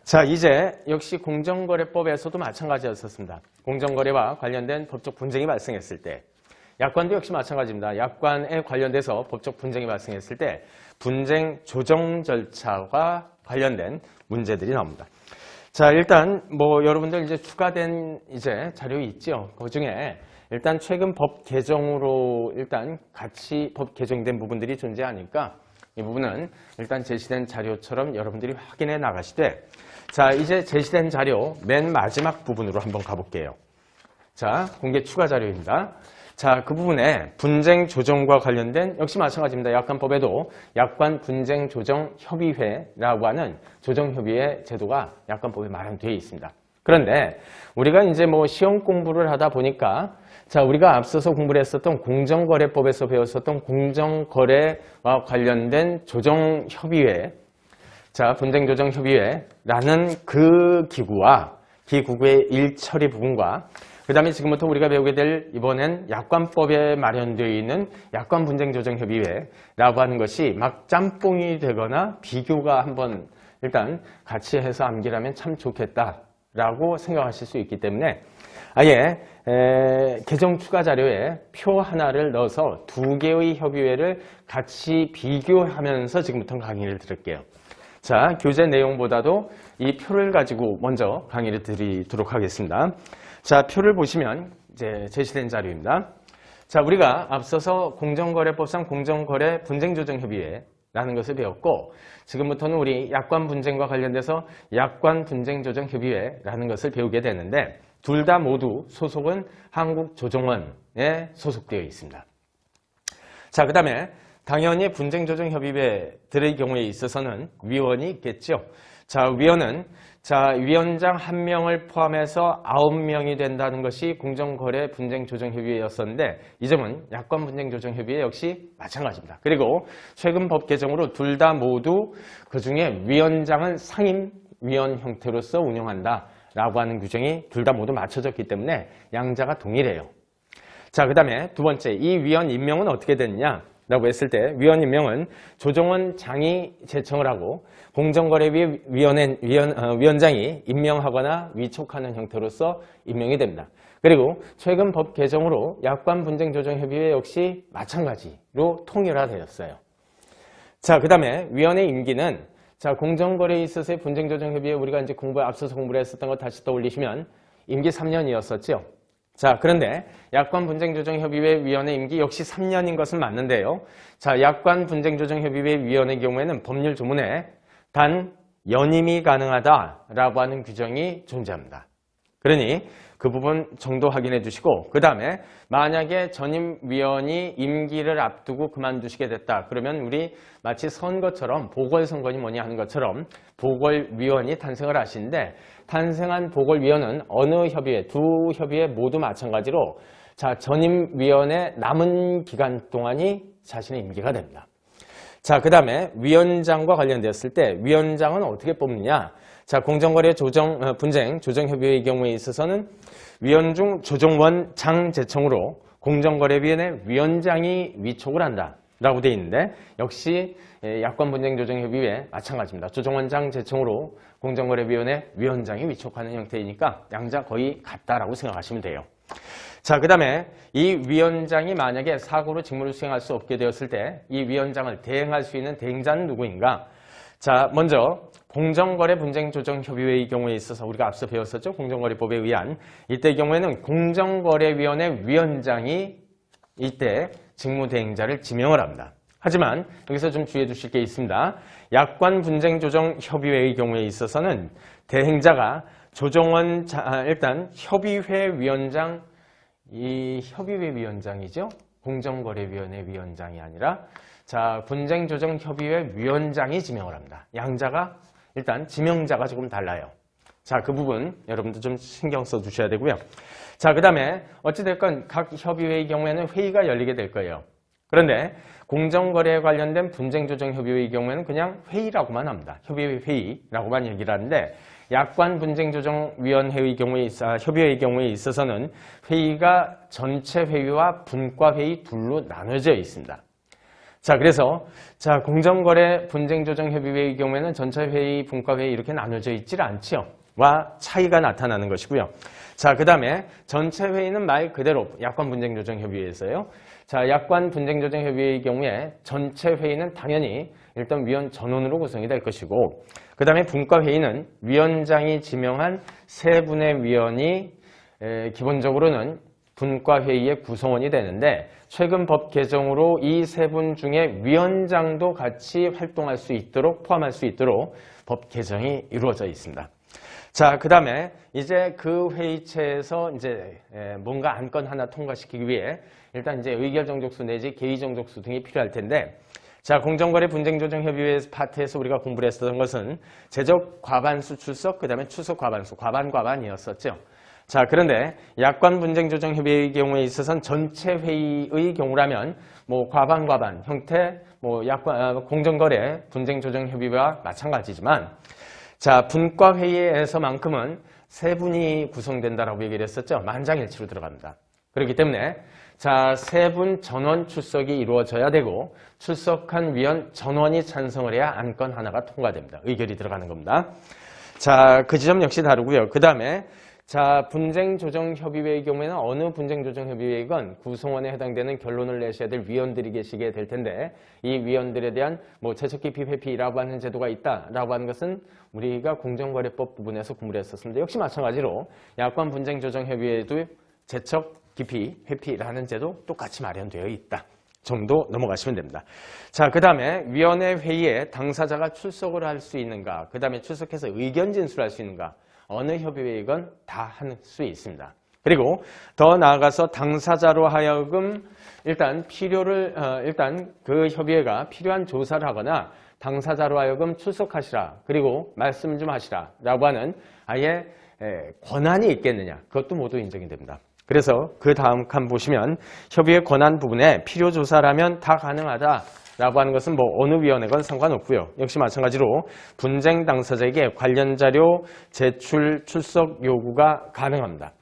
자, 이제 역시 공정거래법에서도 마찬가지였었습니다. 공정거래와 관련된 법적 분쟁이 발생했을 때, 약관도 역시 마찬가지입니다. 약관에 관련돼서 법적 분쟁이 발생했을 때 분쟁 조정 절차와 관련된 문제들이 나옵니다. 자, 일단 여러분들 이제 추가된 이제 자료 있죠. 그 중에 일단 최근 법 개정으로 일단 같이 법 개정된 부분들이 존재하니까 이 부분은 일단 제시된 자료처럼 여러분들이 확인해 나가시되, 자, 이제 제시된 자료 맨 마지막 부분으로 한번 가볼게요. 자, 공개 추가 자료입니다. 자, 그 부분에 분쟁 조정과 관련된 역시 마찬가지입니다. 약관법에도 약관 분쟁 조정 협의회라고 하는 조정 협의회 제도가 약관법에 마련되어 있습니다. 그런데 우리가 이제 시험 공부를 하다 보니까, 자, 우리가 앞서서 공부를 했었던 공정거래법에서 배웠었던 공정거래와 관련된 조정협의회, 자, 분쟁조정협의회라는 그 기구의 일처리 부분과 그 다음에 지금부터 우리가 배우게 될 이번엔 약관법에 마련되어 있는 약관분쟁조정협의회라고 하는 것이 막 짬뽕이 되거나 비교가 한번 일단 같이 해서 암기하면 참 좋겠다라고 생각하실 수 있기 때문에 아예 개정 추가 자료에 표 하나를 넣어서 두 개의 협의회를 같이 비교하면서 지금부터 강의를 드릴게요. 자, 교재 내용보다도 이 표를 가지고 먼저 강의를 드리도록 하겠습니다. 자, 표를 보시면 이제 제시된 자료입니다. 자, 우리가 앞서서 공정거래법상 공정거래 분쟁조정협의회라는 것을 배웠고, 지금부터는 우리 약관 분쟁과 관련돼서 약관 분쟁조정협의회라는 것을 배우게 되는데, 둘 다 모두 소속은 한국조정원에 소속되어 있습니다. 자, 그 다음에 당연히 분쟁조정협의회들의 경우에 있어서는 위원이 있겠죠. 자, 위원은 위원장 1명을 포함해서 9명이 된다는 것이 공정거래 분쟁조정협의회였었는데, 이 점은 약관 분쟁조정협의회 역시 마찬가지입니다. 그리고 최근 법 개정으로 둘 다 모두 그 중에 위원장은 상임위원 형태로서 운영한다 라고 하는 규정이 둘 다 모두 맞춰졌기 때문에 양자가 동일해요. 자, 그 다음에 두 번째, 이 위원 임명은 어떻게 됐냐 라고 했을 때, 위원 임명은 조정원 장이 제청을 하고 공정거래위 위원장이 임명하거나 위촉하는 형태로서 임명이 됩니다. 그리고 최근 법 개정으로 약관분쟁조정협의회 역시 마찬가지로 통일화되었어요. 자, 그 다음에 위원의 임기는, 자, 공정거래에 있어서의 분쟁조정협의회 우리가 이제 앞서서 공부를 했었던 거 다시 떠올리시면 임기 3년이었었죠. 자, 그런데 약관분쟁조정협의회 위원의 임기 역시 3년인 것은 맞는데요. 자, 약관분쟁조정협의회 위원의 경우에는 법률 조문에 단 연임이 가능하다라고 하는 규정이 존재합니다. 그러니 그 부분 정도 확인해 주시고, 그 다음에 만약에 전임 위원이 임기를 앞두고 그만두시게 됐다. 그러면 우리 마치 선거처럼 보궐선거니 뭐니 하는 것처럼 보궐위원이 탄생을 하시는데, 탄생한 보궐위원은 어느 협의회, 두 협의회 모두 마찬가지로, 자, 전임 위원의 남은 기간 동안이 자신의 임기가 됩니다. 자, 그 다음에 위원장과 관련되었을 때 위원장은 어떻게 뽑느냐? 자, 공정거래 분쟁 조정협의회의 경우에 있어서는 위원 중 조정원 장 제청으로 공정거래위원회 위원장이 위촉을 한다라고 되어 있는데, 역시 약관분쟁조정협의회 마찬가지입니다. 조정원 장 제청으로 공정거래위원회 위원장이 위촉하는 형태이니까 양자 거의 같다라고 생각하시면 돼요. 자, 그 다음에 이 위원장이 만약에 사고로 직무를 수행할 수 없게 되었을 때 이 위원장을 대행할 수 있는 대행자는 누구인가? 자, 먼저 공정거래 분쟁조정협의회의 경우에 있어서 우리가 앞서 배웠었죠. 공정거래법에 의한 이때 경우에는 공정거래위원회 위원장이 이때 직무대행자를 지명을 합니다. 하지만 여기서 좀 주의해 주실 게 있습니다. 약관분쟁조정협의회의 경우에 있어서는 대행자가 조정원, 일단 협의회 위원장, 이 협의회 위원장이죠. 공정거래위원회 위원장이 아니라, 자, 분쟁조정협의회 위원장이 지명을 합니다. 양자가 일단 지명자가 조금 달라요. 자, 그 부분 여러분들 좀 신경 써 주셔야 되고요. 자, 그 다음에 어찌됐건 각 협의회의 경우에는 회의가 열리게 될 거예요. 그런데 공정거래에 관련된 분쟁조정협의회의 경우에는 그냥 회의라고만 합니다. 협의회 회의라고만 얘기를 하는데, 약관분쟁조정위원회의 경우에 협의회의 경우에 있어서는 회의가 전체 회의와 분과회의 둘로 나눠져 있습니다. 자, 그래서 자, 공정거래 분쟁조정협의회의 경우에는 전체회의, 분과회의 이렇게 나눠져 있질 않지요. 와 차이가 나타나는 것이고요. 자, 그 다음에 전체회의는 말 그대로 약관분쟁조정협의회에서요. 자, 약관분쟁조정협의회의 경우에 전체회의는 당연히 일단 위원 전원으로 구성이 될 것이고, 그 다음에 분과회의는 위원장이 지명한 3분의 위원이 기본적으로는 분과회의의 구성원이 되는데, 최근 법 개정으로 이 3분 중에 위원장도 같이 활동할 수 있도록, 포함할 수 있도록 법 개정이 이루어져 있습니다. 자, 그 다음에 이제 그 회의체에서 이제 뭔가 안건 하나 통과시키기 위해 일단 이제 의결정족수 내지 개의정족수 등이 필요할 텐데, 자, 공정거래 분쟁조정협의회 파트에서 우리가 공부를 했었던 것은 제적 과반수 출석, 그 다음에 추석 과반수, 과반이었었죠. 자, 그런데 약관 분쟁조정협의회의 경우에 있어서는 전체 회의의 경우라면 뭐 과반 형태, 뭐 공정거래 분쟁조정협의회와 마찬가지지만, 자, 분과회의에서만큼은 3분이 구성된다라고 얘기를 했었죠. 만장일치로 들어갑니다. 그렇기 때문에 자, 3분 전원 출석이 이루어져야 되고, 출석한 위원 전원이 찬성을 해야 안건 하나가 통과됩니다. 의결이 들어가는 겁니다. 자, 그 지점 역시 다르고요. 그 다음에 자, 분쟁조정협의회의 경우에는 어느 분쟁조정협의회건 구성원에 해당되는 결론을 내셔야 될 위원들이 계시게 될 텐데, 이 위원들에 대한 뭐 제척기피 회피라고 하는 제도가 있다라고 하는 것은 우리가 공정거래법 부분에서 공부를 했었습니다. 역시 마찬가지로 약관 분쟁조정협의회에도 제척 기피, 회피라는 제도 똑같이 마련되어 있다 정도 넘어가시면 됩니다. 자, 그 다음에 위원회 회의에 당사자가 출석을 할 수 있는가, 그 다음에 출석해서 의견 진술할 수 있는가, 어느 협의회이건 다 할 수 있습니다. 그리고 더 나아가서 당사자로 하여금 일단 일단 그 협의회가 필요한 조사를 하거나 당사자로 하여금 출석하시라, 그리고 말씀 좀 하시라 라고 하는 아예 권한이 있겠느냐, 그것도 모두 인정이 됩니다. 그래서 그 다음 칸 보시면 협의회 권한 부분에 필요 조사라면 다 가능하다라고 하는 것은 뭐 어느 위원회건 상관없고요. 역시 마찬가지로 분쟁 당사자에게 관련 자료 제출 출석 요구가 가능합니다.